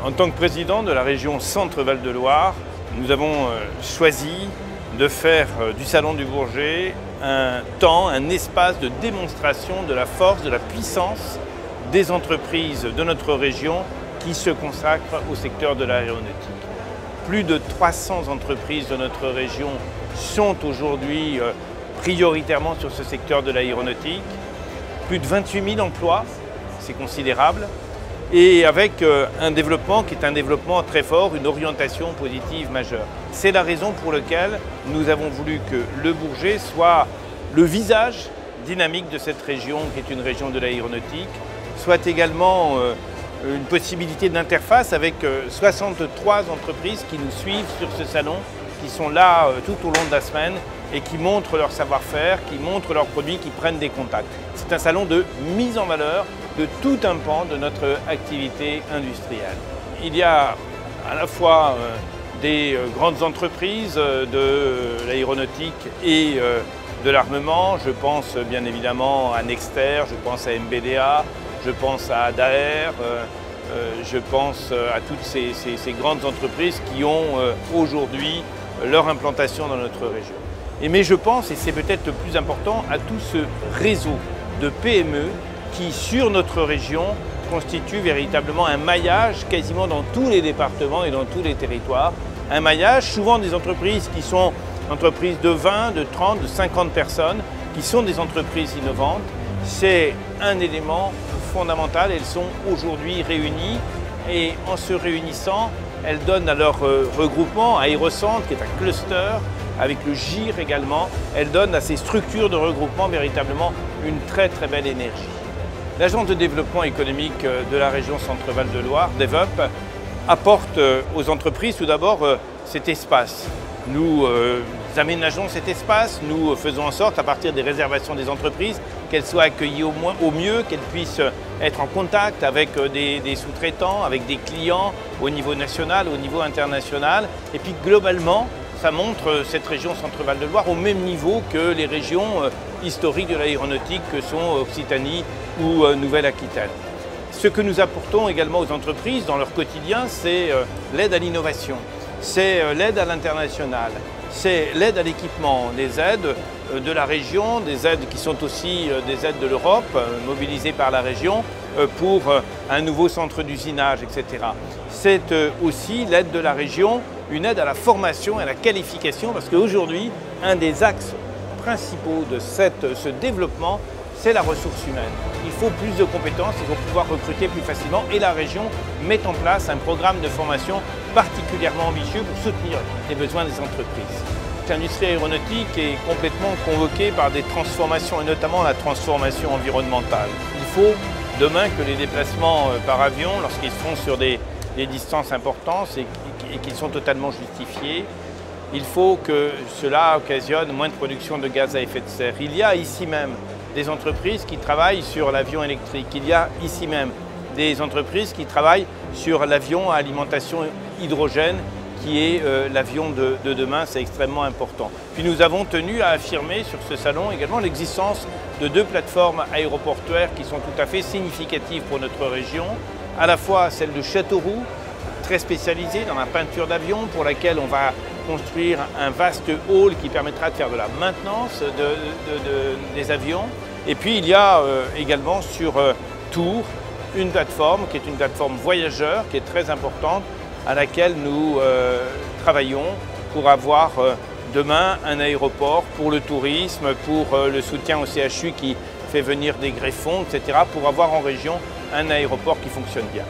En tant que président de la région Centre-Val de Loire, nous avons choisi de faire du Salon du Bourget un espace de démonstration de la force, de la puissance des entreprises de notre région qui se consacrent au secteur de l'aéronautique. Plus de 300 entreprises de notre région sont aujourd'hui prioritairement sur ce secteur de l'aéronautique. Plus de 28 000 emplois, c'est considérable. Et avec un développement qui est un développement très fort, une orientation positive majeure. C'est la raison pour laquelle nous avons voulu que le Bourget soit le visage dynamique de cette région qui est une région de l'aéronautique, soit également une possibilité d'interface avec 63 entreprises qui nous suivent sur ce salon, qui sont là tout au long de la semaine et qui montrent leur savoir-faire, qui montrent leurs produits, qui prennent des contacts. C'est un salon de mise en valeur de tout un pan de notre activité industrielle. Il y a à la fois des grandes entreprises de l'aéronautique et de l'armement. Je pense bien évidemment à Nexter, je pense à MBDA, je pense à Daher, je pense à toutes ces grandes entreprises qui ont aujourd'hui leur implantation dans notre région. Mais je pense, et c'est peut-être le plus important, à tout ce réseau de PME qui, sur notre région, constitue véritablement un maillage quasiment dans tous les départements et dans tous les territoires. Un maillage, souvent des entreprises qui sont entreprises de 20, de 30, de 50 personnes, qui sont des entreprises innovantes. C'est un élément fondamental. Elles sont aujourd'hui réunies et en se réunissant, elles donnent à leur regroupement, à Aérocentre, qui est un cluster, avec le GIR également, elles donnent à ces structures de regroupement véritablement une très très belle énergie. L'Agence de développement économique de la région Centre-Val de Loire, DEVOP, apporte aux entreprises tout d'abord cet espace. Nous aménageons cet espace, nous faisons en sorte, à partir des réservations des entreprises, qu'elles soient accueillies au mieux, qu'elles puissent être en contact avec des sous-traitants, avec des clients au niveau national, au niveau international. Et puis globalement, ça montre cette région Centre-Val de Loire au même niveau que les régions historiques de l'aéronautique que sont Occitanie ou Nouvelle-Aquitaine. Ce que nous apportons également aux entreprises dans leur quotidien, c'est l'aide à l'innovation, c'est l'aide à l'international, c'est l'aide à l'équipement, les aides de la région, des aides qui sont aussi des aides de l'Europe, mobilisées par la région pour un nouveau centre d'usinage, etc. C'est aussi l'aide de la région, une aide à la formation et à la qualification, parce qu'aujourd'hui, un des axes principaux de ce développement, c'est la ressource humaine. Il faut plus de compétences, il faut pouvoir recruter plus facilement et la région met en place un programme de formation particulièrement ambitieux pour soutenir les besoins des entreprises. L'industrie aéronautique est complètement convoquée par des transformations et notamment la transformation environnementale. Il faut demain que les déplacements par avion, lorsqu'ils seront sur des distances importantes et qu'ils sont totalement justifiés, il faut que cela occasionne moins de production de gaz à effet de serre. Il y a ici même des entreprises qui travaillent sur l'avion électrique. Il y a ici même des entreprises qui travaillent sur l'avion à alimentation hydrogène qui est l'avion de demain, c'est extrêmement important. Puis nous avons tenu à affirmer sur ce salon également l'existence de 2 plateformes aéroportuaires qui sont tout à fait significatives pour notre région, à la fois celle de Châteauroux, très spécialisée dans la peinture d'avions, pour laquelle on va construire un vaste hall qui permettra de faire de la maintenance des avions. Et puis il y a également sur Tours une plateforme qui est une plateforme voyageur qui est très importante, à laquelle nous travaillons pour avoir demain un aéroport pour le tourisme, pour le soutien au CHU qui fait venir des greffons, etc., pour avoir en région un aéroport qui fonctionne bien.